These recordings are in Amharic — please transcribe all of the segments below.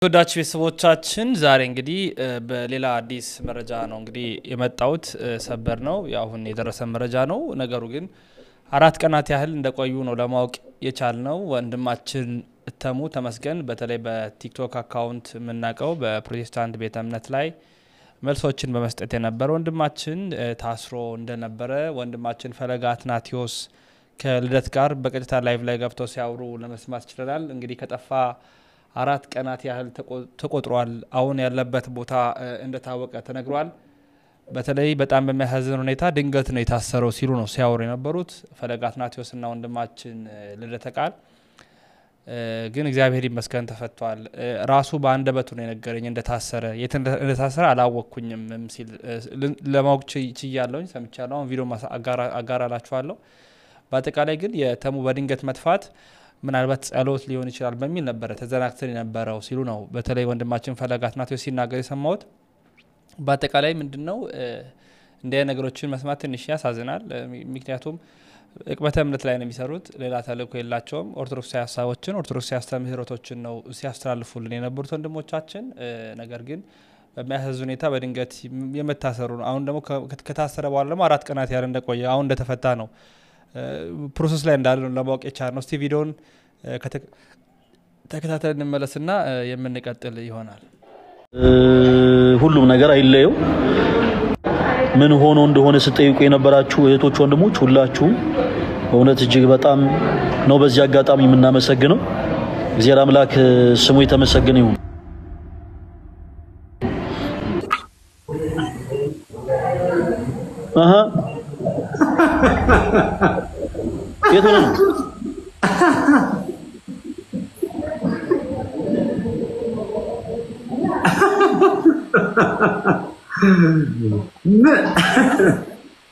ተወዳጅ ቤተሰቦቻችን ዛሬ እንግዲህ በሌላ አዲስ መረጃ ነው እንግዲህ የመጣውት ሰበር ነው ያሁን የደረሰ መረጃ ነው ነገሩ ግን 4 ቀናት ያህል እንደቆዩ ነው ለማወቅ የቻልነው ወንድማችን እተሙ ተመስገን በተለይ በቲክቶክ አካውንት ምናቀው በፕሮቴስታንት ቤተ እምነት ላይ መልሶችን በመስጠት የነበረ ወንድማችን ታስሮ እንደነበረ ወንድማችን ፈለጋት ናቲዮስ ከልደት ጋር በቀጥታ ላይቭ ላይ ገብተው ሲያወሩ ለመስማት ችለናል እንግዲህ ከጠፋ 4 ቀናት ያህል ተቆጥሯል አሁን ያለበት ቦታ እንደታወቀ ተነግሯል በተለይ በጣም በሚያሳዝን ሁኔታ ድንገት ነው የታሰረው ሲሉ ነው ሲያወሩ የነበሩት ፈለጋት ናቲዮስና ወንድማችን ልደተ ቃል ግን እግዚአብሔር ይመስገን ተፈቷል ራሱ በአንደበቱ ነው የነገረኝ እንደታሰረ እንደታሰረ አላወኩኝም ሲል ለማወቅ ችያለሁኝ ሰምቻለሁ አሁን ቪዲዮ አጋራላችኋለሁ በአጠቃላይ ግን የተሙ በድንገት መጥፋት ምናልባት ጸሎት ሊሆን ይችላል በሚል ነበር ተዘናክተን የነበረው ሲሉ ነው በተለይ ወንድማችን ፈለጋት ናቲዮስ ሲናገር የሰማሁት በአጠቃላይ ምንድነው እንደ ነገሮችን መስማት ትንሽ ያሳዝናል ምክንያቱም እቅበተ እምነት ላይ ነው የሚሰሩት ሌላ ተልእኮ የላቸውም ኦርቶዶክሳዊ ሐሳቦችን ኦርቶዶክሳዊ አስተምህሮቶችን ነው ሲያስተላልፉልን የነበሩት ወንድሞቻችን ነገር ግን በሚያሳዝን ሁኔታ በድንገት የመታሰሩ ነው አሁን ደግሞ ከታሰረ በኋላ ደግሞ 4 ቀናት ያህል እንደቆየ አሁን እንደተፈታ ነው ፕሮሰስ ላይ እንዳለ ለማወቅ የቻልነው እስቲ ቪዲዮን ተከታተልን እንመለስና የምንቀጥል ይሆናል ሁሉም ነገር አይለየው ምን ሆኖ እንደሆነ ስጠይቁ የነበራችሁ እህቶች ወንድሞች ሁላችሁ በእውነት እጅግ በጣም ነው በዚህ አጋጣሚ የምናመሰግነው እግዚአብሔር አምላክ ስሙ የተመሰገነ ይሁን የት ሆነ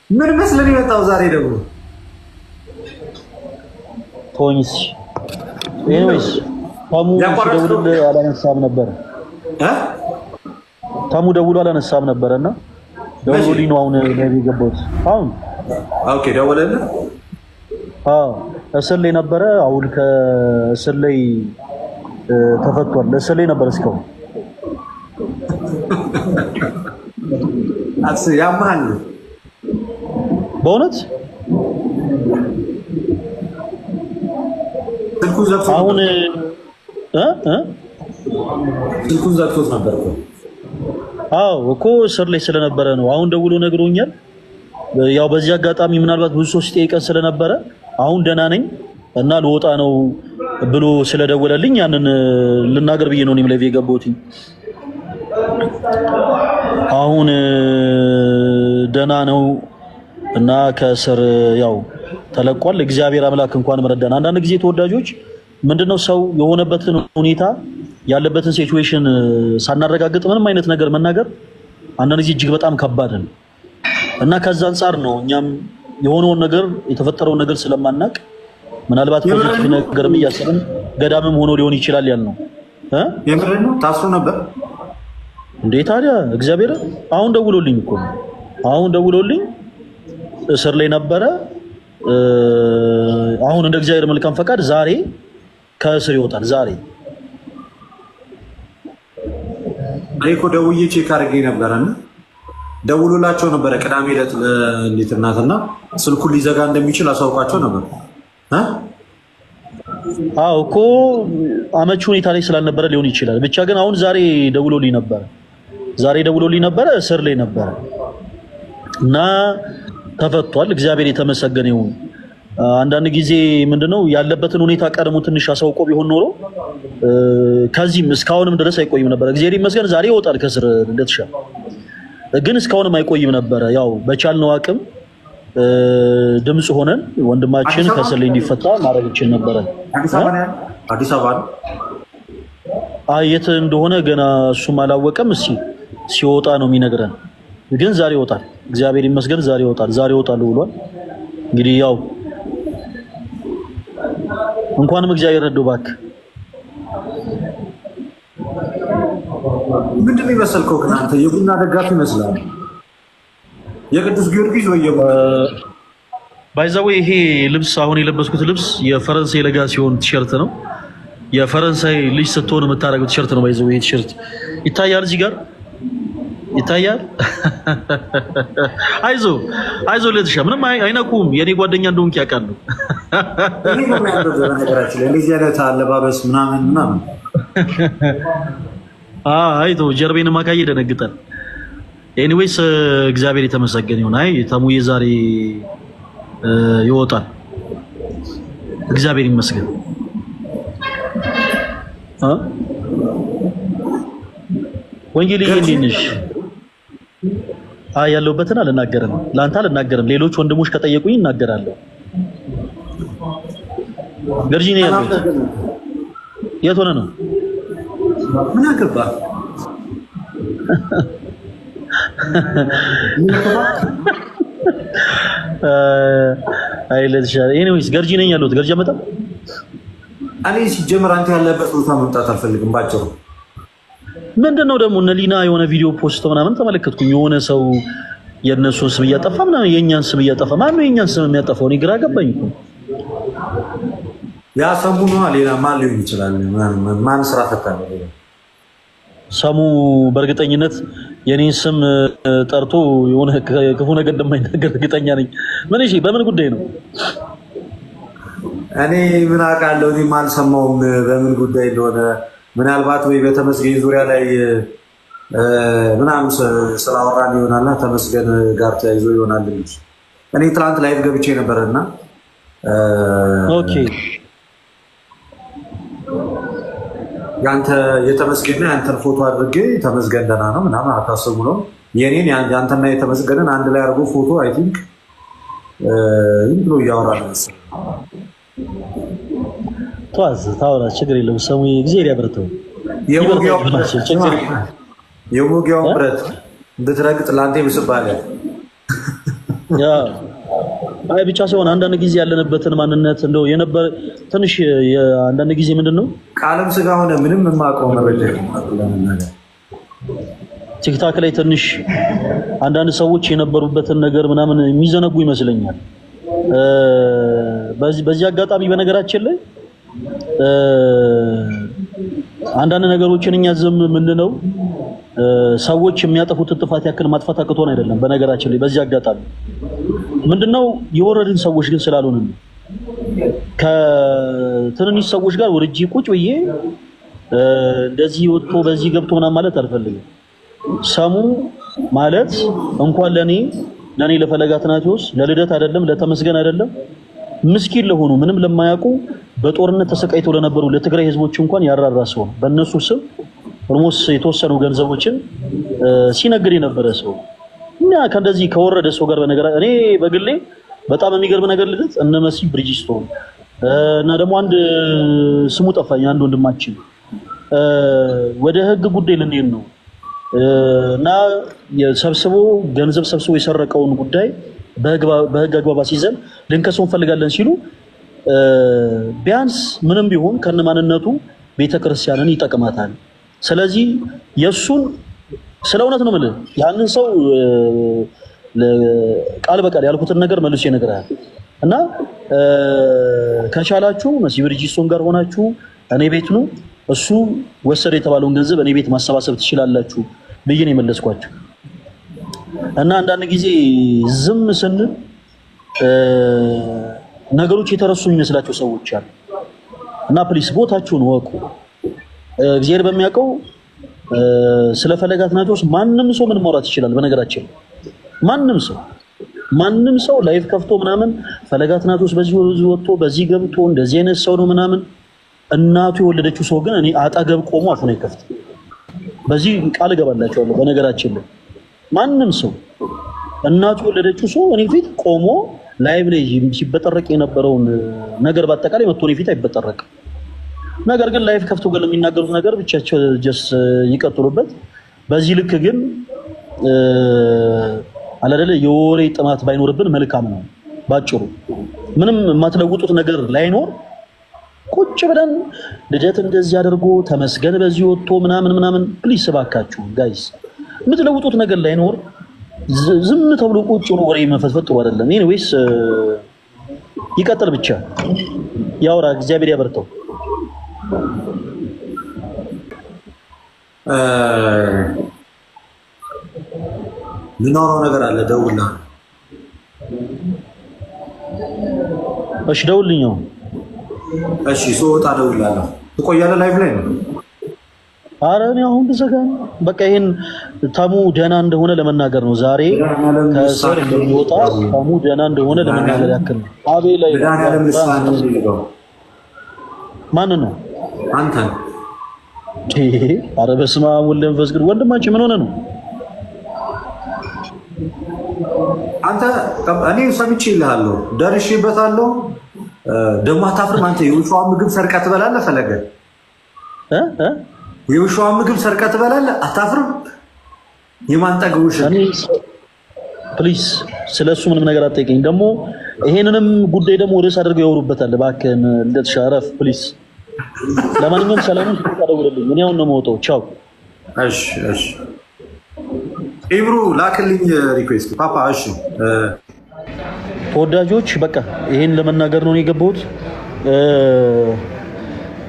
ምን መስለን ይመጣው ዛሬ ደግሞ ቶኒስ ኤኒዌይስ ታሙ ደውሎ አላነሳም ነበር ታሙ ደውሎ አላነሳም ነበርና ደውሎልኝ ነው አሁን ለዚህ ገባሁት አሁን ኦኬ ደወለልህ እስር ላይ ነበረ አሁን ከእስር ላይ ተፈቷል እስር ላይ ነበር እስካሁን ያማል በእውነት ስልኩ ዘግቶ አሁን ስልኩ ዘግቶት ነበር እኮ እስር ላይ ስለነበረ ነው አሁን ደውሎ ነግሮኛል ያው በዚህ አጋጣሚ ምናልባት ብዙ ሰው ሲጠይቀን ስለነበረ አሁን ደህና ነኝ እና ልወጣ ነው ብሎ ስለደወለልኝ ያንን ልናገር ብዬ ነው እኔም ላይ የገባሁት አሁን ደህና ነው እና ከስር ያው ተለቋል እግዚአብሔር አምላክ እንኳን መረዳን አንዳንድ ጊዜ ተወዳጆች ምንድነው ሰው የሆነበትን ሁኔታ ያለበትን ሲቹዌሽን ሳናረጋግጥ ምንም አይነት ነገር መናገር አንዳንድ ጊዜ እጅግ በጣም ከባድ ነው እና ከዛ አንፃር ነው እኛም የሆነውን ነገር የተፈጠረው ነገር ስለማናቅ ምናልባት ፖዚቲቭ ነገርም እያሰብን ገዳምም ሆኖ ሊሆን ይችላል ያልነው የምረን ነው ታስሮ ነበር እንዴ ታዲያ እግዚአብሔር አሁን ደውሎልኝ እኮ አሁን ደውሎልኝ እስር ላይ ነበረ አሁን እንደ እግዚአብሔር መልካም ፈቃድ ዛሬ ከእስር ይወጣል ዛሬ አይኮ ደውዬ ቼክ አድርጌ ነበርና ደውሎላቸው ነበር ቅዳሜ ዕለት ለሊት እናትና ስልኩ ሊዘጋ እንደሚችል አሳውቃቸው ነበር እኮ አመቹ ሁኔታ ላይ ስላልነበረ ሊሆን ይችላል ብቻ ግን አሁን ዛሬ ደውሎልኝ ነበር እስር ላይ ነበር እና ተፈቷል እግዚአብሔር የተመሰገነ ይሁን አንዳንድ ጊዜ ምንድነው ያለበትን ሁኔታ ቀድሞ ትንሽ አሳውቆ ቢሆን ኖሮ ከዚህም እስካሁንም ድረስ አይቆይም ነበር እግዚአብሔር ይመስገን ዛሬ ይወጣል ከስር እንደተሻለ ግን እስካሁንም አይቆይም ነበር ያው በቻልነው አቅም ድምጽ ሆነን ወንድማችን ከስር ላይ እንዲፈታ ማድረግ ይችል ነበር አዲስ አበባ አየት እንደሆነ ገና እሱም አላወቀም እሺ ሲወጣ ነው የሚነግረን ግን ዛሬ ይወጣል እግዚአብሔር ይመስገን ዛሬ ይወጣል ብሏል እንግዲህ ያው እንኳንም እግዚአብሔር ረዶ ባክ ምንድነው ይመስልከው ከናንተ የቡና ደጋፊ ይመስላል የቅዱስ ጊዮርጊስ ወይ ባይዛው ይሄ ልብስ አሁን የለበስኩት ልብስ የፈረንሳይ ለጋሲዮን ቲሸርት ነው የፈረንሳይ ልጅ ስትሆን የምታረገው ቲሸርት ነው ባይዘው ይሄ ቲሸርት ይታያል እዚህ ጋር ይታያል አይዞ ለትሻ ምንም አይነኩም የኔ ጓደኛ እንደሆንክ ያውቃሉ እኔ ነው የሚያደርገው ነገራችን ላይ እንደዚህ አይነት አለባበስ ምናምን አይቶ ጀርቤን ማካይ ይደነግጣል ኤኒዌይስ እግዚአብሔር የተመሰገነ ይሁን አይ ተሙዬ ዛሬ ይወጣል እግዚአብሔር ይመስገን ወንጌል ይሄንሽ ያለውበትን አልናገርም ላንተ አልናገርም ሌሎች ወንድሞች ከጠየቁኝ እናገራለሁ ገርጂኔ ያለው የት ሆነ ነው ምን አገባ አይለሽ ኤኒዌይስ ገርጂኔ ያለው ገርጂ መጣ እኔ ሲጀምር አንተ ያለበት ቦታ መምጣት አልፈልግም ባጭሩ ምንድነው ደግሞ እነ ሊና የሆነ ቪዲዮ ፖስት ምናምን ተመለከትኩኝ የሆነ ሰው የነሱን ስም እያጠፋ ምናምን የኛን ስም እያጠፋ ማን ነው የኛን ስም የሚያጠፋው እኔ ግራ ገባኝ እኮ ያ ሰሙ ነው ሌላ ማን ሊሆን ይችላል ማን ስራ ፈታለ ሰሙ በእርግጠኝነት የኔን ስም ጠርቶ የሆነ ክፉ ነገር እንደማይናገር እርግጠኛ ነኝ ምን እሺ በምን ጉዳይ ነው እኔ ምን አውቃለሁ እኔ ማልሰማውም በምን ጉዳይ እንደሆነ ምናልባት ወይ በተመስገን ዙሪያ ላይ ምናምን ስላወራን ይሆናልና ተመስገን ጋር ተያይዞ ይሆናል እንጂ እኔ ትላንት ላይቭ ገብቼ ነበርና ኦኬ ያንተ የተመስገንና ያንተን ፎቶ አድርጌ ተመስገን ደህና ነው ምናምን አታስቡ ነው የኔን ያንተና የተመስገንን አንድ ላይ አድርጎ ፎቶ አይ ቲንክ እንግዲህ ያወራል መሰለኝ ታውራ ችግር የለም ሰሙ እግዚአብሔር ያበርተው የሞጊያው ብረት እንድትረግጥ ላንተ ይብስባል ያ አይ ብቻ ሳይሆን አንዳንድ ጊዜ ያለንበትን ማንነት እንደው የነበር ትንሽ አንዳንድ ጊዜ ምንድነው ቃለም ስጋ ሆነ ምንም የማውቀው መረጃ ለምን ቲክታክ ላይ ትንሽ አንዳንድ ሰዎች የነበሩበትን ነገር ምናምን የሚዘነጉ ይመስለኛል በዚህ አጋጣሚ በነገራችን ላይ አንዳንድ ነገሮችን እኛ ዝም ምንድነው ሰዎች የሚያጠፉት ጥፋት ያክል ማጥፋት አቅቶን አይደለም በነገራችን ላይ በዚህ አጋጣሚ ምንድነው የወረድን ሰዎች ግን ስላልሆነ ከትንንሽ ሰዎች ጋር ወርጂ ቁጭ ብዬ እንደዚህ ወጥቶ በዚህ ገብቶ ምናምን ማለት አልፈልግም ሰሙ ማለት እንኳን ለኔ ለፈለጋትናቴዎስ ለልደት አይደለም ለተመስገን አይደለም ምስኪን ለሆኑ ምንም ለማያውቁ በጦርነት ተሰቃይተው ለነበሩ ለትግራይ ህዝቦች እንኳን ያራራሰው በእነሱ ስም ኦልሞስ የተወሰኑ ገንዘቦችን ሲነግር የነበረ ሰው እና ከእንደዚህ ከወረደ ሰው ጋር በነገር እኔ በግሌ በጣም የሚገርም ነገር ልደት እነ መሲ ብሪጅስቶን እና ደግሞ አንድ ስሙ ጠፋኝ አንድ ወንድማችን ወደ ህግ ጉዳይ ልንሄድ ነው እና የሰብስቦ ገንዘብ ሰብስቦ የሰረቀውን ጉዳይ በህግ አግባብ ሲዘን ልንከሰው እንፈልጋለን ሲሉ ቢያንስ ምንም ቢሆን ከነማንነቱ ቤተክርስቲያንን ይጠቅማታል ስለዚህ የሱን ስለውነት ነው ማለት ያንን ሰው ቃል በቃል ያልኩትን ነገር መልሶ ይነግራል እና ከቻላችሁ መሲ ብሪጅስቶን ጋር ሆናችሁ እኔ ቤት ነው እሱ ወሰደ የተባለውን ገንዘብ እኔ ቤት ማሰባሰብ ትችላላችሁ ብዬ ነው የመለስኳቸው እና አንዳንድ ጊዜ ዝም ስንል ነገሮች የተረሱ የሚመስላቸው ሰዎች አሉ እና ፕሊስ ቦታችሁን ወቁ እግዚአብሔር በሚያውቀው ስለፈለጋትናቴዎስ ማንንም ሰው ምን ማውራት ይችላል በነገራችን ማንንም ሰው ላይፍ ከፍቶ ምናምን ፈለጋትናቴዎስ በዚህ ወጥቶ በዚህ ገብቶ እንደዚህ አይነት ሰው ነው ምናምን እናቱ የወለደችው ሰው ግን እኔ አጣገብ ቆሞ አፉን አይከፍት በዚህ ቃል ገባላችኋለሁ በነገራችን ላይ ማንንም ሰው እናቱ የወለደችው ሰው እኔ ፊት ቆሞ ላይቭ ላይ ሲበጠረቅ የነበረውን ነገር በአጠቃላይ መጥቶ እኔ ፊት አይበጠረቅ ነገር ግን ላይፍ ከፍቶ ገለ የሚናገሩት ነገር ብቻቸው ጀስ ይቀጥሉበት በዚህ ልክ ግን አላደለ የወሬ ጥማት ባይኖርብን መልካም ነው ባጭሩ ምንም ማትለውጡት ነገር ላይኖር ቁጭ ብለን ልደት እንደዚህ አድርጎ ተመስገን በዚህ ወጥቶ ምናምን ፕሊስ ባካችሁ ጋይስ ምትለውጡት ነገር ላይኖር ዝም ተብሎ ቁጭ ብሎ ወሬ መፈትፈት ጥሩ አይደለም ኤኒዌይስ ይቀጥል ብቻ ያውራ እግዚአብሔር ያበርተው ምናወራው ነገር አለ ደውልና እሺ ደውልልኝ እሺ ስወጣ ደውላለሁ ትቆያለህ ላይቭ ላይ ነው ኧረ እኔ አሁን ልዘጋኝ በቃ ይሄን ታሙ ደህና እንደሆነ ለመናገር ነው ዛሬ ከስር እንደሚወጣ ታሙ ደህና እንደሆነ ለመናገር ያክል ነው አቤ ላይ ማን ነው አንተ ኧረ በስመ አብ ወወልድ ወመንፈስ ቅዱስ ወንድማችን ምን ሆነ ነው አንተ እኔ ሰምቼ ይልሃለሁ ደርሼበታለሁ ደሞ አታፍርም አንተ የውሻዋ ምግብ ሰርቀህ ትበላለህ ፈለገ የውሻዋ ምግብ ሰርቀህ ትበላለህ አታፍርም የማንጠግቡሽ እኔ ፕሊዝ ስለሱ ምንም ነገር አትጠይቀኝ ደሞ ይሄንንም ጉዳይ ደሞ ርዕስ አድርገው ያወሩበታል እባክህን እንደተሻረፍ ፕሊዝ ለማንኛውም ሰላሙን ተቀበሉልኝ እኔ አሁን ነው የምወጣው ቻው እሺ ኢብሩ ላክልኝ ሪኩዌስት ፓፓ እሺ ተወዳጆች በቃ ይሄን ለመናገር ነው የገባሁት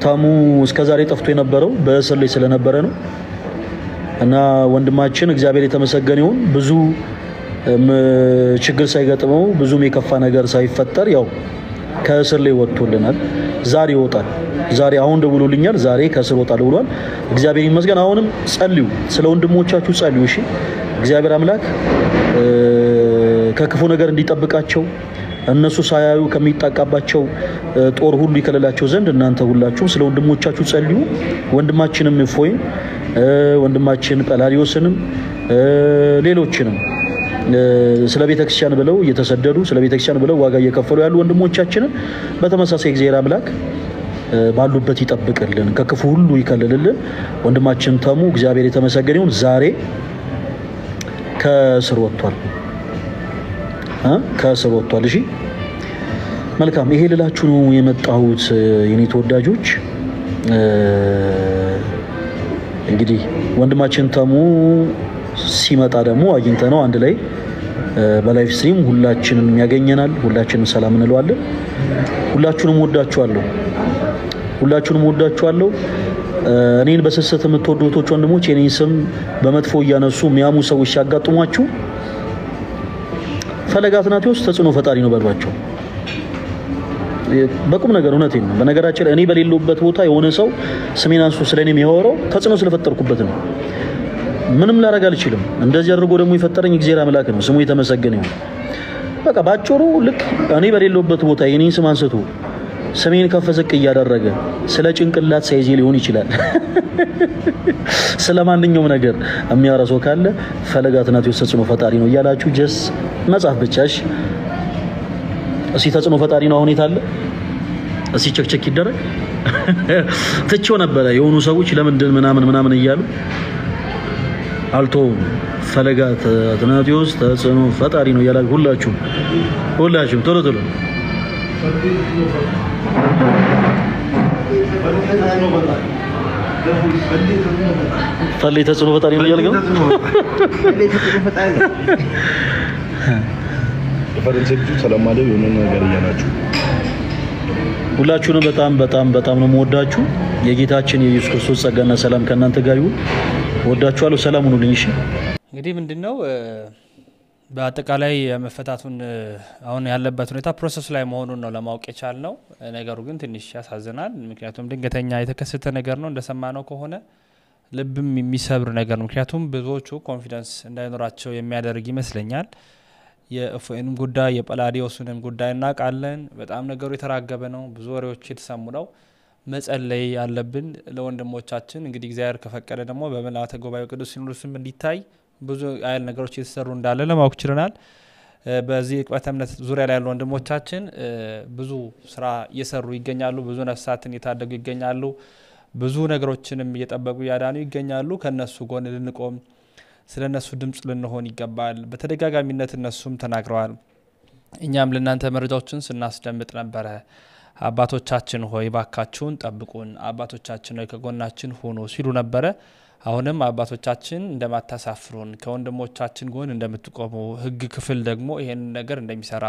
ታሙ እስከዛሬ ጠፍቶ የነበረው በእስር ላይ ስለነበረ ነው እና ወንድማችን እግዚአብሔር የተመሰገነ ይሁን ብዙ ችግር ሳይገጥመው ብዙም የከፋ ነገር ሳይፈጠር ያው ከእስር ላይ ወጥቶልናል ዛሬ ይወጣል ዛሬ አሁን ደውሎልኛል ዛሬ ከእስር ወጣል ብሏል እግዚአብሔር ይመስገን አሁንም ጸልዩ ስለ ወንድሞቻችሁ ጸልዩ እሺ እግዚአብሔር አምላክ ከክፉ ነገር እንዲጠብቃቸው እነሱ ሳያዩ ከሚጣቃባቸው ጦር ሁሉ ይከለላቸው ዘንድ እናንተ ሁላችሁ ስለ ወንድሞቻችሁ ጸልዩ ወንድማችንም ፎይን ወንድማችን ጳላዲዮስንም ሌሎችንም ስለ ቤተክርስቲያን ብለው እየተሰደዱ ስለ ቤተክርስቲያን ብለው ዋጋ እየከፈሉ ያሉ ወንድሞቻችንን በተመሳሳይ እግዚአብሔር አምላክ ባሉበት ይጠብቅልን ከክፉ ሁሉ ይከለልልን ወንድማችን ታሙ እግዚአብሔር የተመሰገነ ይሁን ዛሬ ከእስር ወጥቷል ከእስር ወጥቷል እሺ መልካም ይሄ ልላችሁ ነው የመጣሁት የኔ ተወዳጆች እንግዲህ ወንድማችን ታሙ ሲመጣ ደግሞ አግኝተነው አንድ ላይ በላይቭ ስትሪም ሁላችንም ያገኘናል ሁላችንም ሰላም እንለዋለን ሁላችሁንም ወዳችኋለሁ እኔን በሰሰተ የምትወዱት ወንድሞች የኔን ስም በመጥፎ እያነሱ የሚያሙ ሰዎች ሲያጋጥሟችሁ ፈለገ አትናቴዎስ ተጽዕኖ ፈጣሪ ነው በልባቸው በቁም ነገር እውነቴን ነው በነገራችን እኔ በሌለውበት ቦታ የሆነ ሰው ስሜን አንሱ ስለኔ የሚያወራው ተጽዕኖ ስለፈጠርኩበት ነው ምንም ላረጋ አልችልም እንደዚህ አድርጎ ደግሞ የፈጠረኝ እግዚአብሔር አምላክ ነው ስሙ የተመሰገነ ይሁን በቃ ባጭሩ ልክ እኔ በሌለውበት ቦታ የኔን ስም አንስቶ ስሜን ከፈዘቅ እያደረገ ስለ ጭንቅላት ሳይዜ ሊሆን ይችላል ስለማንኛውም ነገር የሚያረሰው ካለ ፈለገ አትናቴዎስ ተጽዕኖ ፈጣሪ ነው እያላችሁ ጀስ መጻፍ ብቻሽ እሺ ተጽዕኖ ፈጣሪ ነው አሁን የታለ እሺ ቸክቸክ ይደረግ ትቼው ነበር የሆኑ ሰዎች ለምንድን ምናምን እያሉ አልቶ ፈለገ አትናቴዎስ ተጽዕኖ ፈጣሪ ነው እያላችሁ ሁላችሁም ቶሎ ፈለገ ተጽዕኖ ፈጣሪ ነው እያልከው ፈረንጆቹ ሰላም አለው የሆነ ነገር እያላችሁ ሁላችሁንም በጣም ነው የምወዳችሁ የጌታችን የኢየሱስ ክርስቶስ ጸጋና ሰላም ከእናንተ ጋር ይሁን ወዳችኋለሁ ሰላም ሁኑልኝ እሺ እንግዲህ ምንድነው በአጠቃላይ መፈታቱን አሁን ያለበት ሁኔታ ፕሮሰስ ላይ መሆኑን ነው ለማወቅ የቻልነው ነገሩ ግን ትንሽ ያሳዝናል ምክንያቱም ድንገተኛ የተከሰተ ነገር ነው እንደሰማነው ከሆነ ልብም የሚሰብር ነገር ነው ምክንያቱም ብዙዎቹ ኮንፊደንስ እንዳይኖራቸው የሚያደርግ ይመስለኛል የእፎይንም ጉዳይ የጳላዲዮስንም ጉዳይ እናቃለን በጣም ነገሩ የተራገበ ነው ብዙ ወሬዎች የተሰሙ ነው መጸለይ ያለብን ለወንድሞቻችን እንግዲህ እግዚአብሔር ከፈቀደ ደግሞ በመላእክተ ጉባኤው ቅዱስ ሲኖዶስም እንዲታይ ብዙ አይል ነገሮች እየተሰሩ እንዳለ ለማወቅ ችለናል በዚህ ቅበተ እምነት ዙሪያ ላይ ያሉ ወንድሞቻችን ብዙ ስራ እየሰሩ ይገኛሉ ብዙ ነፍሳትን እየታደጉ ይገኛሉ ብዙ ነገሮችንም እየጠበቁ ያዳኑ ይገኛሉ ከነሱ ጎን ልንቆም ስለነሱ ድምጽ ልንሆን ይገባል በተደጋጋሚነት እነሱም ተናግረዋል እኛም ለናንተ መረጃዎችን ስናስደምጥ ነበር አባቶቻችን ሆይ ባካችሁን ጠብቁን አባቶቻችን ሆይ ከጎናችን ሆኖ ሲሉ ነበር አሁንም አባቶቻችን እንደማታሳፍሩን ከወንድሞቻችን ጎን እንደምትቆሙ ህግ ክፍል ደግሞ ይሄን ነገር እንደሚሰራ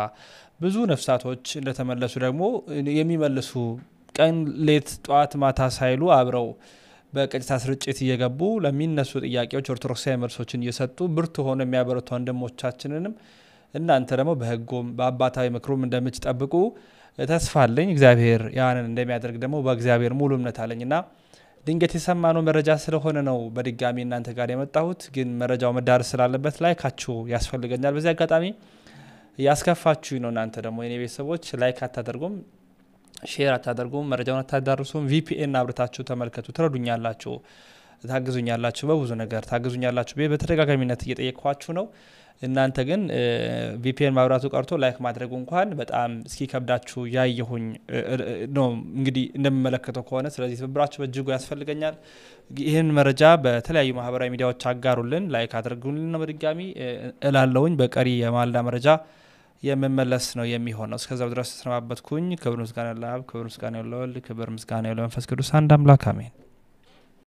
ብዙ ነፍሳቶች እንደተመለሱ ደግሞ የሚመልሱ ቀን ሌት ጧት ማታ ሳይሉ አብረው በቀጥታ ስርጭት እየገቡ ለሚነሱ ጥያቄዎች ኦርቶዶክሳዊ መልሶችን እየሰጡ ብርቱ ሆነ የሚያበረቱ ወንድሞቻችንንም እናንተ ደግሞ በህጎም በአባታዊ ምክሩም እንደምትጠብቁ ተስፋ አለኝ እግዚአብሔር ያንን እንደሚያደርግ ደግሞ በእግዚአብሔር ሙሉ እምነት አለኝና ድንገት የሰማነው መረጃ ስለሆነ ነው በድጋሚ እናንተ ጋር የመጣሁት ግን መረጃው መዳረስ ስላለበት ላይካችሁ ያስፈልገኛል በዚህ አጋጣሚ ያስከፋችሁ ነው እናንተ ደግሞ የኔ ቤተሰቦች ላይክ አታደርጉም ሼር አታደርጉም መረጃውን አታዳርሱም VPN አብርታችሁ ተመልከቱ ትረዱኛላችሁ ታግዙኛላችሁ በብዙ ነገር ታግዙኛላችሁ በተደጋጋሚነት እየጠየቅኳችሁ ነው እናንተ ግን VPN ማብራቱ ቀርቶ ላይክ ማድረጉ እንኳን በጣም እስኪ ከብዳችሁ ያየሁኝ ነው እንግዲህ እንደምመለከተው ከሆነ ስለዚህ ትብብራችሁ በእጅጉ ያስፈልገኛል ይሄን መረጃ በተለያዩ ማህበራዊ ሚዲያዎች አጋሩልን ላይክ አድርጉልን ነው በድጋሚ እላለሁኝ በቀሪ የማልዳ መረጃ የመመለስ ነው የሚሆነው እስከዛው ድረስ ተሰናበትኩኝ ክብር ምስጋና ለአብ ክብር ምስጋና ለወልድ ክብር ምስጋና ለመንፈስ ቅዱስ አንድ አምላክ አሜን